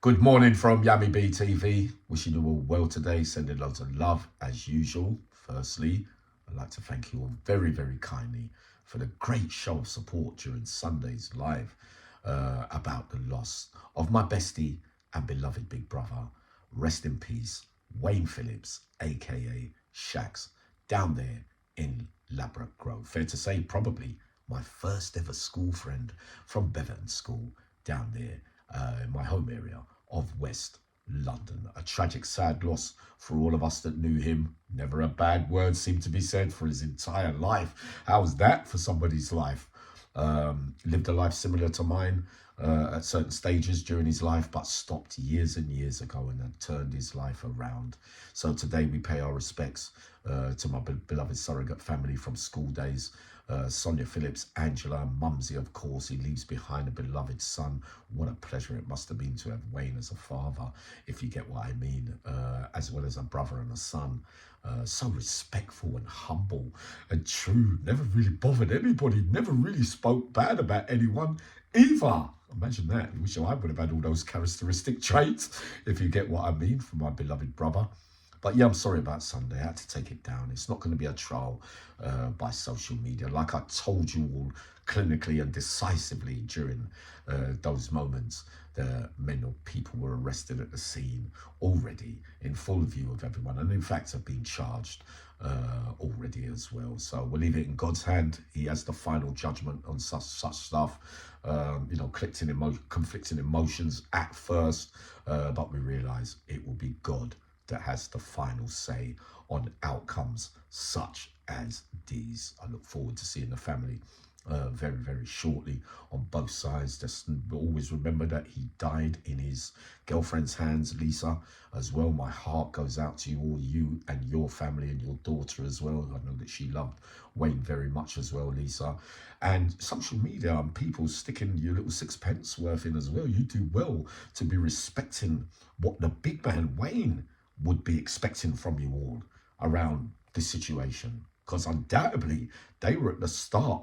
Good morning from Yummy BTV. Wishing you all well today. Sending loads of love as usual. Firstly, I'd like to thank you all very, very kindly for the great show of support during Sunday's live about the loss of my bestie and beloved big brother. Rest in peace, Wayne Phillips, aka Shacks, down there in Ladbroke Grove. Fair to say, probably my first ever school friend from Beverton School down there in my home area of West London. A tragic, sad loss for all of us that knew him. Never a bad word seemed to be said for his entire life. How's that for somebody's life? Lived a life similar to mine at certain stages during his life, but stopped years and years ago and had turned his life around. So today we pay our respects to my beloved surrogate family from school days. Sonia Phillips, Angela, and Mumsy, of course. He leaves behind a beloved son. What a pleasure it must have been to have Wayne as a father, if you get what I mean, as well as a brother and a son. So respectful and humble and true. Never really bothered anybody. Never really spoke bad about anyone either. Imagine that. I wish I would have had all those characteristic traits, if you get what I mean, from my beloved brother. But yeah, I'm sorry about Sunday. I had to take it down. It's not going to be a trial by social media. Like I told you all clinically and decisively during those moments, the men or people were arrested at the scene already in full view of everyone. And in fact, have been charged already as well. So we'll leave it in God's hand. He has the final judgment on such stuff. Conflicting emotions at first, but we realise it will be God that has the final say on outcomes such as these. I look forward to seeing the family very, very shortly on both sides. Just always remember that he died in his girlfriend's hands, Lisa, as well. My heart goes out to you all, you and your family and your daughter as well. I know that she loved Wayne very much as well, Lisa. And social media and people sticking your little sixpence worth in as well. You do well to be respecting what the big man Wayne would be expecting from you all around this situation, because undoubtedly they were at the start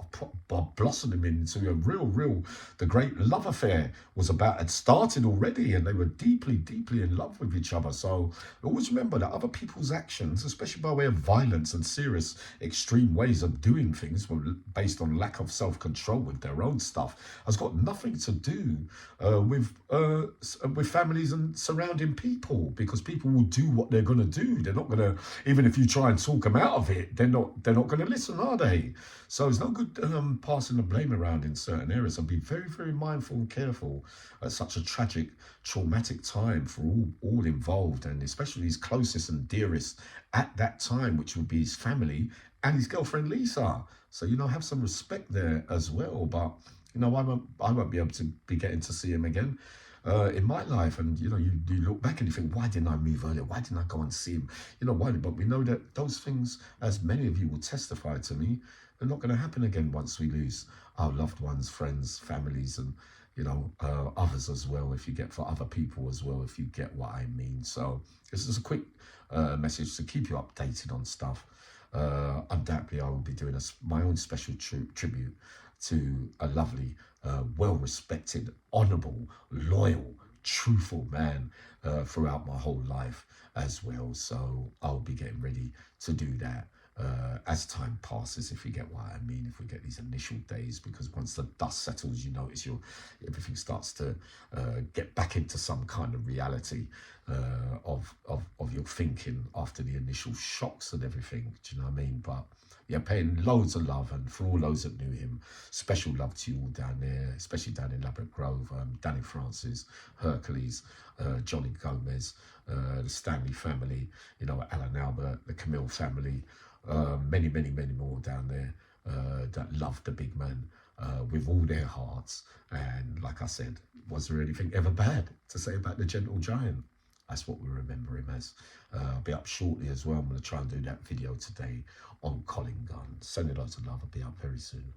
of blossoming into a real, the great love affair had started already, and they were deeply in love with each other. So always remember that other people's actions, especially by way of violence and serious extreme ways of doing things based on lack of self-control with their own stuff, has got nothing to do with families and surrounding people, because people will do what they're going to do. They're not going to, even if you try and talk them out of it, they're not going to listen, are they? So it's no good passing the blame around in certain areas. And be very mindful and careful at such a tragic, traumatic time for all involved, and especially his closest and dearest at that time, which would be his family and his girlfriend Lisa. So, have some respect there as well. But I won't be able to be getting to see him again in my life. And you look back and you think, why didn't I move earlier? Why didn't I go and see him? Why? But we know that those things, as many of you will testify to me, are not going to happen again once we lose our loved ones, friends, families, and others as well, for other people as well, if you get what I mean. So this is a quick message to keep you updated on stuff. Undoubtedly, I will be doing my own special tribute to a lovely, well-respected, honourable, loyal, truthful man throughout my whole life as well. So I'll be getting ready to do that as time passes, if you get what I mean, if we get these initial days, because once the dust settles, you notice everything starts to get back into some kind of reality of your thinking after the initial shocks and everything. Do you know what I mean? But yeah, paying loads of love, and for all those that knew him, special love to you all down there, especially down in Ladbroke Grove, Danny Francis, Hercules, Johnny Gomez, the Stanley family, Alan Albert, the Camille family, many more down there that loved the big man with all their hearts. And like I said, was there anything ever bad to say about the gentle giant? That's what we remember him as. I'll be up shortly as well. I'm going to try and do that video today on Colin Gunn. Sending lots of love. I'll be up very soon.